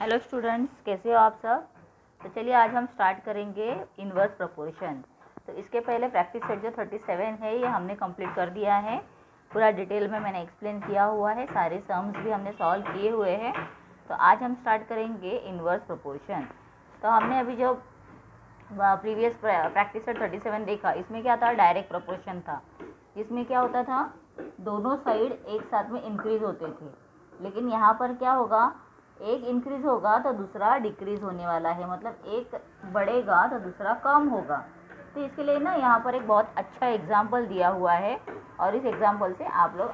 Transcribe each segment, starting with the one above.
Hello students, कैसे हो आप सब। तो चलिए आज हम स्टार्ट करेंगे इन्वर्स प्रोपोर्शन। तो इसके पहले प्रैक्टिस सेट जो 37 है ये हमने कंप्लीट कर दिया है। पूरा डिटेल में मैंने एक्सप्लेन किया हुआ है, सारे सम्स भी हमने सॉल्व किए हुए हैं। तो आज हम स्टार्ट करेंगे इन्वर्स प्रोपोर्शन। तो हमने अभी जो प्रीवियस प्रैक्टिस सेट 37 देखा, इसमें क्या था, डायरेक्ट प्रोपोर्शन था। इसमें क्या होता था, दोनों साइड एक साथ में इंक्रीज होते थे। लेकिन यहाँ पर क्या होगा, एक इंक्रीज होगा तो दूसरा डिक्रीज होने वाला है, मतलब एक बढ़ेगा तो दूसरा कम होगा। तो इसके लिए ना यहाँ पर एक बहुत अच्छा एग्जाम्पल दिया हुआ है और इस एग्जाम्पल से आप लोग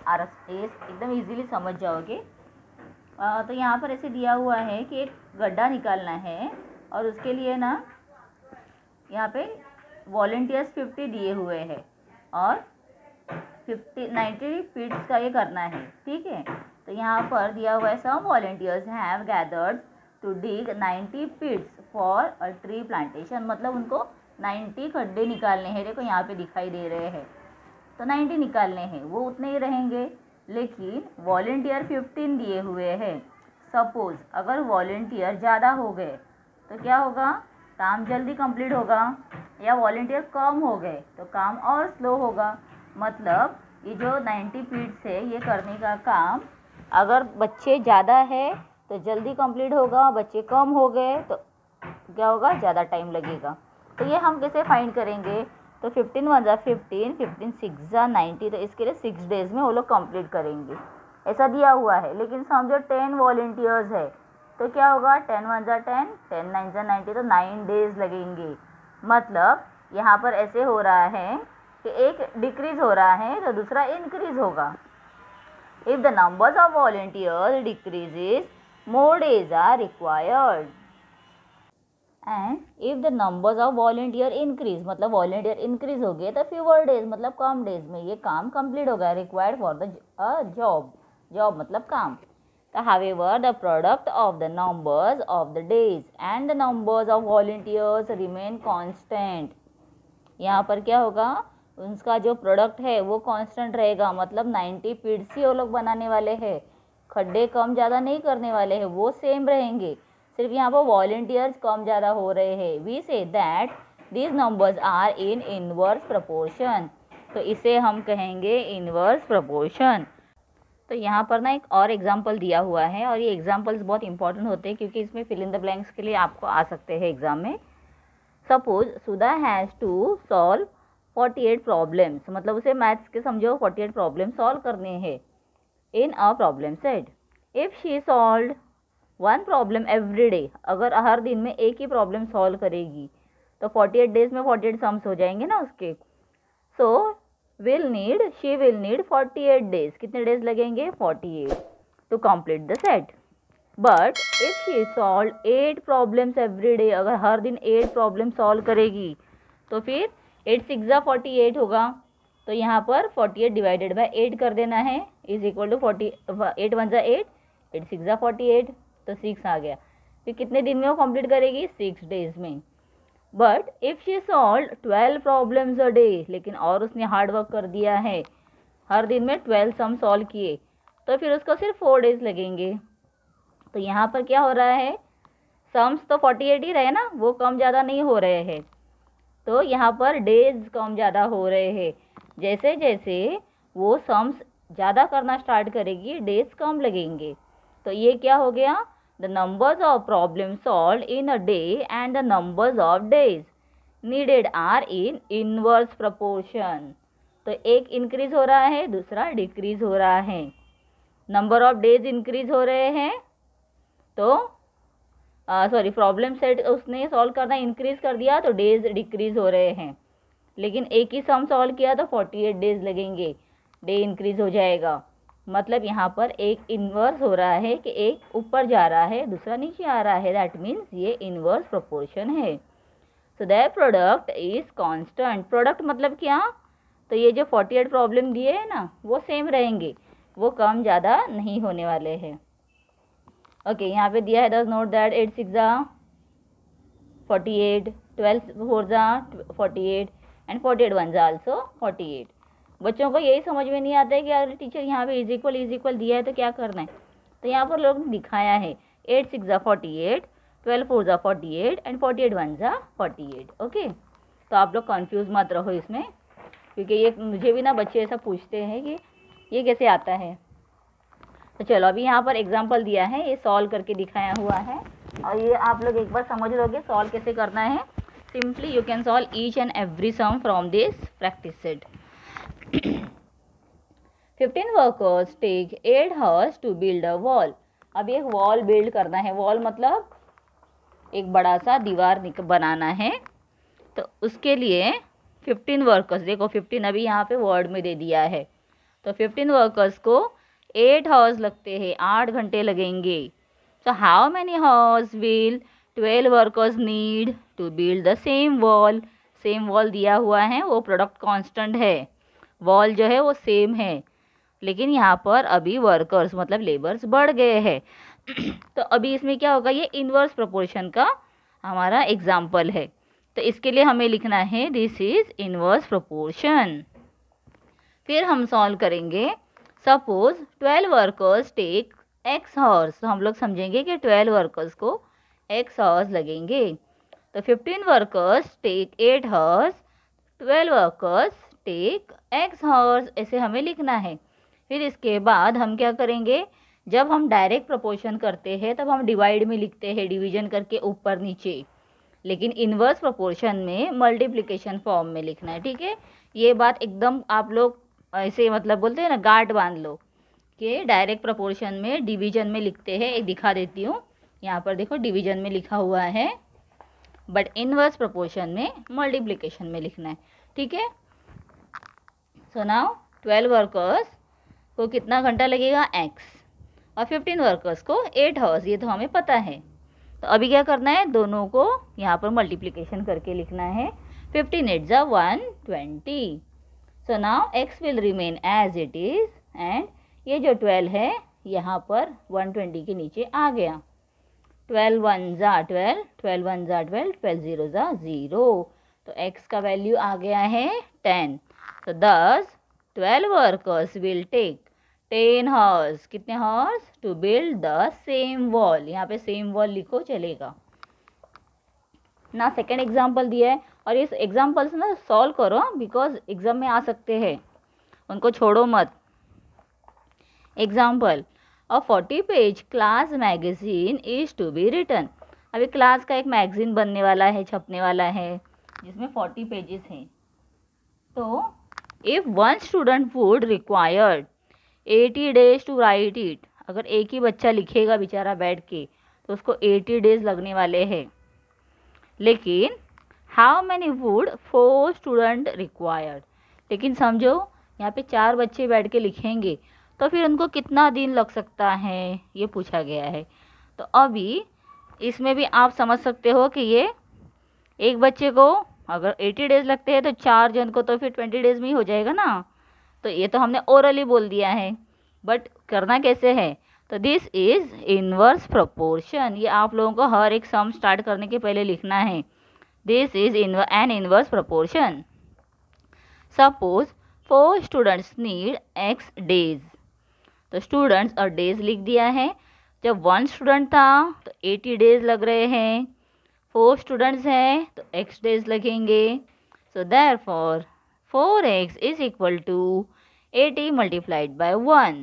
एकदम इजीली समझ जाओगे। तो यहाँ पर ऐसे दिया हुआ है कि एक गड्ढा निकालना है और उसके लिए ना यहाँ पे वॉलंटियर्स 50 दिए हुए हैं और 90 फीट्स का ये करना है, ठीक है। तो यहाँ पर दिया हुआ है, some volunteers have gathered to dig 90 feets for a tree plantation. मतलब उनको 90 खड्डे निकालने हैं। देखो यहाँ पे दिखाई दे रहे हैं, तो 90 निकालने हैं, वो उतने ही रहेंगे। लेकिन वॉलंटियर 15 दिए हुए हैं। सपोज अगर वॉलंटियर ज़्यादा हो गए तो क्या होगा, काम जल्दी कंप्लीट होगा, या वॉलंटियर कम हो गए तो काम और स्लो होगा। मतलब ये जो 90 फीट्स है ये करने का काम, अगर बच्चे ज़्यादा है तो जल्दी कंप्लीट होगा, बच्चे कम हो गए तो क्या होगा, ज़्यादा टाइम लगेगा। तो ये हम कैसे फाइंड करेंगे, तो 15 1 जा 15, 15 6 जा 90, तो इसके लिए 6 डेज में वो लोग कंप्लीट करेंगे, ऐसा दिया हुआ है। लेकिन समझो 10 वॉलंटियर्स है तो क्या होगा, 10 1 जा 10, 10 9 जा 90, तो 9 डेज लगेंगे। मतलब यहाँ पर ऐसे हो रहा है कि एक डिक्रीज हो रहा है तो दूसरा इंक्रीज होगा। If the numbers of volunteers decreases, more days are required. And if the numbers of volunteer increase, मतलब volunteer increase हो गए तो fewer days, मतलब कम days में ये काम complete होगा, required for the job मतलब काम। तो however, the product of the numbers of the days and the numbers of volunteers remain constant. यहाँ पर क्या होगा, उसका जो प्रोडक्ट है वो कांस्टेंट रहेगा। मतलब 90 फीट्स ही वो लोग बनाने वाले हैं, खड्डे कम ज़्यादा नहीं करने वाले हैं, वो सेम रहेंगे। सिर्फ यहाँ पर वॉलंटियर्स कम ज़्यादा हो रहे हैं। We say that these numbers are in inverse proportion. तो इसे हम कहेंगे इनवर्स प्रोपोर्शन। तो यहाँ पर ना एक और एग्जाम्पल दिया हुआ है और ये एग्जाम्पल्स बहुत इंपॉर्टेंट होते हैं क्योंकि इसमें फिल इन द ब्लैंक्स के लिए आपको आ सकते हैं एग्जाम में। Suppose Sudha has to solve 48 problems, मतलब उसे मैथ्स के समझो 48 प्रॉब्लम सॉल्व करने हैं in a problem set. If she solve 1 problem every day, अगर हर दिन में एक ही प्रॉब्लम सॉल्व करेगी तो 48 डेज में 48 सम्स हो जाएंगे ना उसके। So she will need 48 days, कितने डेज लगेंगे, 48 to complete the set. But if she solve 8 problems every day, अगर हर दिन 8 प्रॉब्लम सॉल्व करेगी तो फिर 8 6 जा 48 होगा। तो यहाँ पर 48 डिवाइडेड बाय 8 कर देना है, इज इक्वल टू 8 1 जा 8, 8 6 जा 48, तो 6 आ गया। फिर कितने दिन में वो कंप्लीट करेगी, 6 डेज में। But if she solve 12 problems a day, लेकिन और उसने हार्ड वर्क कर दिया है, हर दिन में 12 सम सॉल्व किए, तो फिर उसको सिर्फ 4 डेज लगेंगे। तो यहाँ पर क्या हो रहा है, सम्स तो 48 ही रहे ना, वो कम ज़्यादा नहीं हो रहे हैं। तो यहाँ पर डेज कम ज़्यादा हो रहे हैं। जैसे जैसे वो सम्स ज़्यादा करना स्टार्ट करेगी, डेज कम लगेंगे। तो ये क्या हो गया, the numbers of problem solve in a day and the numbers of days needed are in inverse proportion. तो एक इंक्रीज हो रहा है, दूसरा डिक्रीज हो रहा है। नंबर ऑफ डेज इंक्रीज हो रहे हैं तो प्रॉब्लम सेट उसने सॉल्व करना इंक्रीज कर दिया तो डेज डिक्रीज हो रहे हैं। लेकिन एक ही सम सॉल्व किया तो 48 डेज लगेंगे, डे इंक्रीज हो जाएगा। मतलब यहाँ पर एक इन्वर्स हो रहा है कि एक ऊपर जा रहा है, दूसरा नीचे आ रहा है। दैट मीन्स ये इन्वर्स प्रोपोर्शन है। So that product is constant. Product मतलब क्या, तो ये जो 48 प्रॉब्लम दिए हैं ना वो सेम रहेंगे, वो कम ज़्यादा नहीं होने वाले हैं। ओके, यहाँ पे दिया है, दस नोट दैट 8 6 जा 48, 12 4 जा 48 एंड 48 1 जा आल्सो 48। बच्चों को यही समझ में नहीं आता है कि अगर टीचर यहाँ पे इज इक्वल दिया है तो क्या करना है। तो यहाँ पर लोग ने दिखाया है 8 6 ज़ा 48, 12 4 ज़ा 48 एंड 48 1 ज़ा 48। ओके, तो आप लोग कंफ्यूज मत रहो इसमें, क्योंकि ये मुझे भी ना बच्चे ऐसा पूछते हैं कि ये कैसे आता है। तो चलो अभी यहाँ पर एग्जाम्पल दिया है, ये सॉल्व करके दिखाया हुआ है और ये आप लोग एक बार समझ लोगे सॉल्व कैसे करना है। Simply you can solve each and every sum from this practice set. 15 workers take 8 hours to build a wall. अब एक वॉल बिल्ड करना है, वॉल मतलब एक बड़ा सा दीवार बनाना है। तो उसके लिए 15 वर्कर्स, देखो 15 अभी यहाँ पे वर्ड में दे दिया है, तो 15 वर्कर्स को 8 hours लगते हैं, 8 घंटे लगेंगे। So how many hours will 12 workers need to build the same wall. Same wall दिया हुआ है, वो प्रोडक्ट कांस्टेंट है, वॉल जो है वो सेम है, लेकिन यहाँ पर अभी वर्कर्स मतलब लेबर्स बढ़ गए हैं। तो अभी इसमें क्या होगा, ये इनवर्स प्रोपोर्शन का हमारा एग्जाम्पल है। तो इसके लिए हमें लिखना है दिस इज इनवर्स प्रोपोर्शन। फिर हम सॉल्व करेंगे। Suppose 12 workers take x hours, तो हम लोग समझेंगे कि 12 वर्कर्स को x hours लगेंगे। तो 15 workers take 8 hours, 12 workers take x hours, ऐसे हमें लिखना है। फिर इसके बाद हम क्या करेंगे, जब हम डायरेक्ट प्रोपोर्शन करते हैं तब हम डिवाइड में लिखते हैं, डिवीजन करके ऊपर नीचे, लेकिन इनवर्स प्रोपोर्शन में मल्टीप्लिकेशन फॉर्म में लिखना है। ठीक है, ये बात एकदम आप लोग ऐसे मतलब बोलते हैं ना, गांठ बांध लो कि डायरेक्ट प्रोपोर्शन में डिवीजन में लिखते हैं। एक दिखा देती हूँ, यहाँ पर देखो डिवीजन में लिखा हुआ है, बट इनवर्स प्रोपोर्शन में मल्टीप्लिकेशन में लिखना है। ठीक है, सो नाउ 12 वर्कर्स को कितना घंटा लगेगा x, और 15 वर्कर्स को 8 hours, ये तो हमें पता है। तो अभी क्या करना है, दोनों को यहाँ पर मल्टीप्लिकेशन करके लिखना है। 15 8 ज़ा 120। So now x will remain as it is, and ये जो 12 है यहाँ पर 120 के नीचे आ गया। 12 1 ज़ा 12, 12 1 ज़ा 12, 12 0 ज़ा 0, तो x का वैल्यू आ गया है 10। तो thus 12 workers will take 10 hours, कितने hours to build the same wall. यहाँ पे सेम वॉल लिखो चलेगा ना। सेकेंड एग्जाम्पल दिया है और इस एग्जाम्पल से ना सॉल्व करो, बिकॉज एग्जाम में आ सकते हैं, उनको छोड़ो मत। Example, a 40 page class magazine is to be written. अभी क्लास का एक मैगजीन बनने वाला है, छपने वाला है, जिसमें 40 पेजेस हैं। तो if one student would required 80 days to write it, अगर एक ही बच्चा लिखेगा बेचारा बैठ के, तो उसको 80 days लगने वाले हैं। लेकिन how many would 4 student required, लेकिन समझो यहाँ पे 4 बच्चे बैठ के लिखेंगे, तो फिर उनको कितना दिन लग सकता है, ये पूछा गया है। तो अभी इसमें भी आप समझ सकते हो कि ये एक बच्चे को अगर 80 days लगते हैं, तो 4 जन को तो फिर 20 days में ही हो जाएगा ना। तो ये तो हमने ओरली बोल दिया है, बट करना कैसे है, तो दिस इज इनवर्स प्रोपोर्शन। ये आप लोगों को हर एक सम स्टार्ट करने के पहले लिखना है, this is an inverse proportion. Suppose 4 students need x days, तो स्टूडेंट्स और डेज लिख दिया है। जब 1 स्टूडेंट था तो 80 days लग रहे हैं, 4 स्टूडेंट्स हैं तो x days लगेंगे। So therefore 4x is equal to 80 multiplied by 1.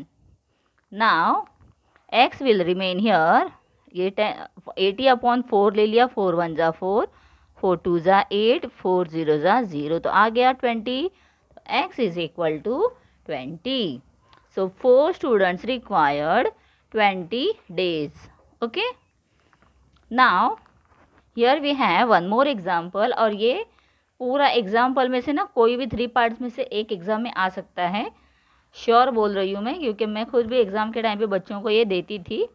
Now x will remain here, ये 80 upon 4 ले लिया, 4 1 ज़ा 4, 4 2 ज़ा 8, 4 0 ज़ा 0, तो आ गया 20। x is equal to 20. So 4 students required 20 days. Okay. Now here we have one more example, और ये पूरा एग्जाम्पल में से ना कोई भी 3 पार्ट्स में से एक एग्जाम में आ सकता है, श्योर बोल रही हूँ मैं, क्योंकि मैं खुद भी एग्जाम के टाइम पे बच्चों को ये देती थी।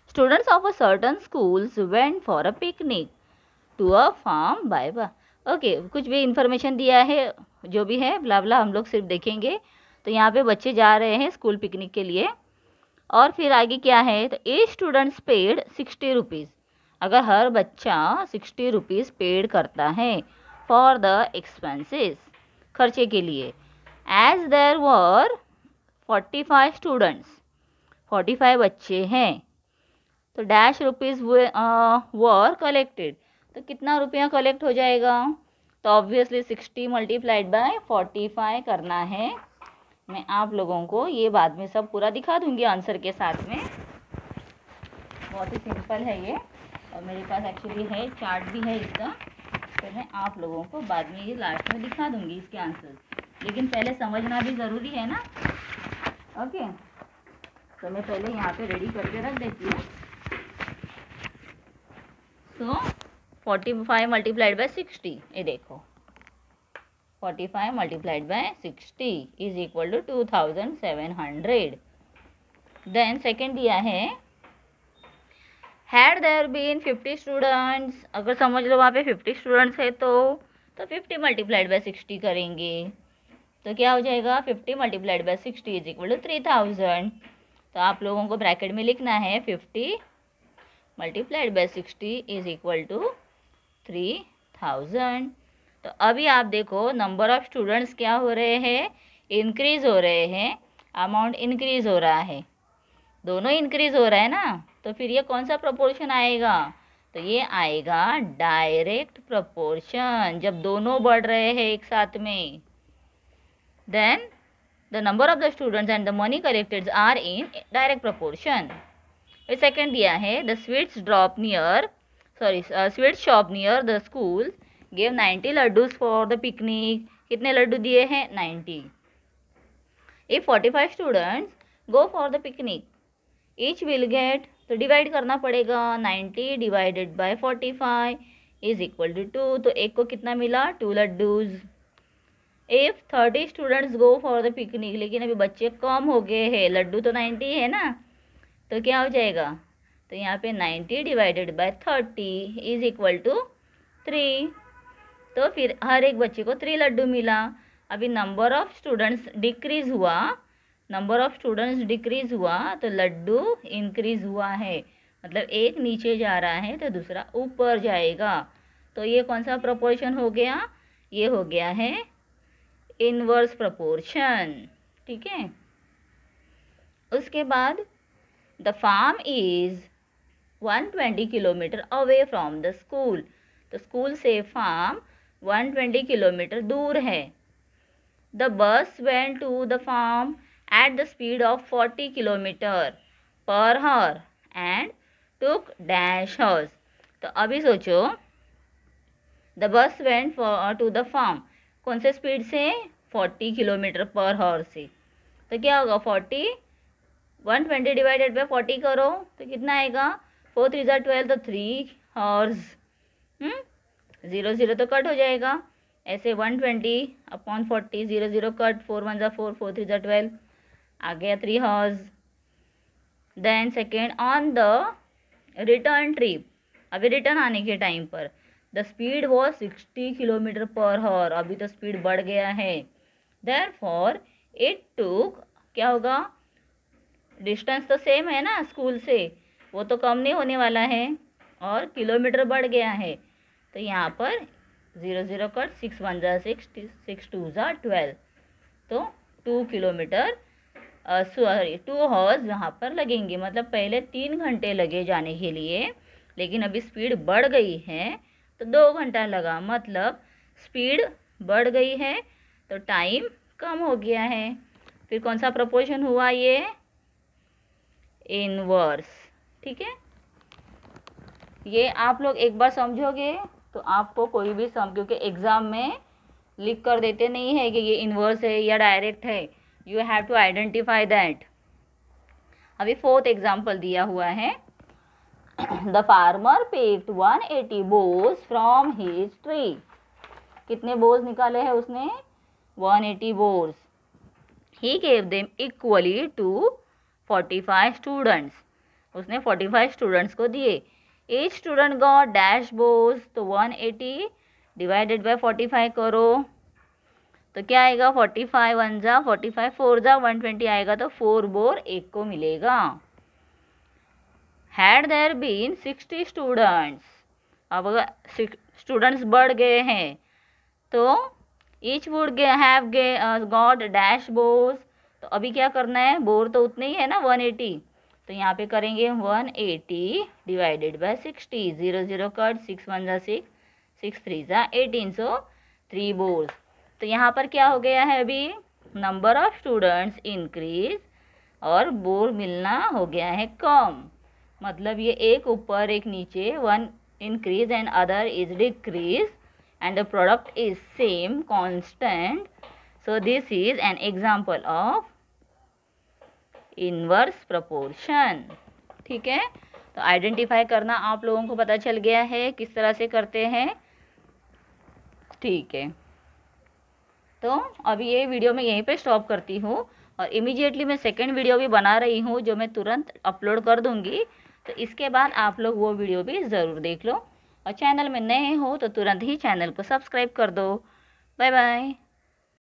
Students of a certain schools went for a picnic to a farm by बा। ओके, कुछ भी इंफॉर्मेशन दिया है, जो भी है ब्ला ब्ला हम लोग सिर्फ देखेंगे। तो यहाँ पे बच्चे जा रहे हैं स्कूल पिकनिक के लिए, और फिर आगे क्या है, तो ए स्टूडेंट्स पेड 60 रुपीज़, अगर हर बच्चा 60 रुपीज़ पेड करता है फॉर द एक्सपेंसेस, खर्चे के लिए। एज देयर वर 45 स्टूडेंट्स, 45 बच्चे हैं, तो डैश रुपीज़ वर कलेक्टेड, तो कितना रुपया कलेक्ट हो जाएगा? तो ऑब्वियसली 60 मल्टीप्लाइड बाय 45 करना है। मैं आप लोगों को ये बाद में सब पूरा दिखा दूंगी आंसर के साथ में। बहुत ही सिंपल है ये, और मेरे पास एक्चुअली है चार्ट भी है इसका, तो मैं आप लोगों को बाद में ये लास्ट में दिखा दूंगी इसके आंसर, लेकिन पहले समझना भी ज़रूरी है ना। ओके, तो मैं पहले यहाँ पे रेडी करके रख देती हूँ। तो 45 मल्टीप्लाइड बाय 60, ये देखो 45 multiplied by 60 is equal to 2700। Then second दिया है हैड देयर बीन 50 स्टूडेंट्स, अगर समझ लो वहाँ पे 50 स्टूडेंट्स है तो 50 मल्टीप्लाइड बाय 60 करेंगे, तो क्या हो जाएगा 50 multiplied by 60 is equal to 3000। तो आप लोगों को ब्रैकेट में लिखना है 50 multiplied by 60 is equal to 3000। तो अभी आप देखो नंबर ऑफ स्टूडेंट्स क्या हो रहे हैं, इंक्रीज हो रहे हैं, अमाउंट इंक्रीज हो रहा है, दोनों इंक्रीज हो रहा है ना। तो फिर ये कौन सा प्रोपोर्शन आएगा? तो ये आएगा डायरेक्ट प्रोपोर्शन, जब दोनों बढ़ रहे हैं एक साथ में। Then the number of the students and the money collected are in direct proportion. Second दिया है the sweets shop near the school give 90 laddoos for the picnic. कितने लड्डू दिए हैं? 90। If 45 students go for the picnic each will get, तो divide करना पड़ेगा, 90 divided by 45 is equal to 2, तो एक को कितना मिला? 2 laddoos. If 30 students go for the picnic, लेकिन अभी बच्चे कम हो गए हैं, लड्डू तो 90 है ना, तो क्या हो जाएगा? तो यहाँ पे 90 divided by 30 is equal to 3, तो फिर हर एक बच्चे को 3 लड्डू मिला। अभी नंबर ऑफ स्टूडेंट्स डिक्रीज हुआ, तो लड्डू इंक्रीज हुआ है, मतलब एक नीचे जा रहा है तो दूसरा ऊपर जाएगा। तो ये कौन सा प्रोपोर्शन हो गया? ये हो गया है इनवर्स प्रोपोर्शन। ठीक है, उसके बाद the farm is 120 kilometre away from the school, तो स्कूल से फार्म 120 किलोमीटर दूर है। The bus went to the farm at the speed of 40 kilometre per hour and took dash hours. तो अभी सोचो the bus went to the farm, कौन से speed से? 40 किलोमीटर पर आवर से। तो क्या होगा 120 डिवाइडेड बाय 40 करो तो कितना आएगा? 4 3 12, तो 3 हॉर्स। 0 0 तो कट हो जाएगा, ऐसे 120 अपॉन 40, 0 0 कट, 4 1 4, 4 3 12, आ गया 3 hours. Then second on the return trip, अभी रिटर्न आने के टाइम पर the speed was 60 kilometre per hour, अभी तो स्पीड बढ़ गया है। देयरफॉर इट टुक, क्या होगा? डिस्टेंस तो सेम है ना स्कूल से, वो तो कम नहीं होने वाला है, और किलोमीटर बढ़ गया है, तो यहाँ पर 0 0 कट, 6 1 6, 6 2 12, तो 2 किलोमीटर 2 हॉर्स यहाँ पर लगेंगे। मतलब पहले 3 घंटे लगे जाने के लिए, लेकिन अभी स्पीड बढ़ गई है तो 2 घंटा लगा, मतलब स्पीड बढ़ गई है तो टाइम कम हो गया है। फिर कौन सा प्रोपोर्शन हुआ? ये इनवर्स। ठीक है, ये आप लोग एक बार समझोगे तो आपको कोई भी क्योंकि एग्ज़ाम में लिख कर देते नहीं है कि ये इनवर्स है या डायरेक्ट है, you have to identify that. अभी 4th एग्जाम्पल दिया हुआ है the farmer picked 180 bows from his tree. कितने बोज निकाले हैं उसने? 180 bows. He gave them equally to 45 students, उसने 45 स्टूडेंट्स को दिए। Each student got dash bows, तो 180 डिवाइडेड बाय 45 करो तो क्या आएगा? 45 1 जा 45, 4 जा 120 आएगा, तो 4 बोर एक को मिलेगा। हैड देयर बीन 60 स्टूडेंट्स, अब अगर स्टूडेंट्स बढ़ गए हैं तो each would have got dash bores, तो अभी क्या करना है? बोर तो उतने ही है ना 180, तो यहाँ पे करेंगे 180 डिवाइडेड बाय 60, 0 0 कट, 6 1 जा 6, 6 3 जा 18, सो 3 बोर्स। तो यहाँ पर क्या हो गया है, अभी नंबर ऑफ स्टूडेंट्स इंक्रीज और बोर मिलना हो गया है कम, मतलब ये एक ऊपर एक नीचे, one increase and other is decrease and the product is same constant, so this is an example of inverse proportion। ठीक है, तो आइडेंटिफाई करना आप लोगों को पता चल गया है किस तरह से करते हैं। ठीक है, तो अभी ये वीडियो मैं यहीं पे स्टॉप करती हूँ और इमीडिएटली मैं सेकंड वीडियो भी बना रही हूँ जो मैं तुरंत अपलोड कर दूँगी, तो इसके बाद आप लोग वो वीडियो भी ज़रूर देख लो और चैनल में नए हो तो तुरंत ही चैनल को सब्सक्राइब कर दो। Bye bye.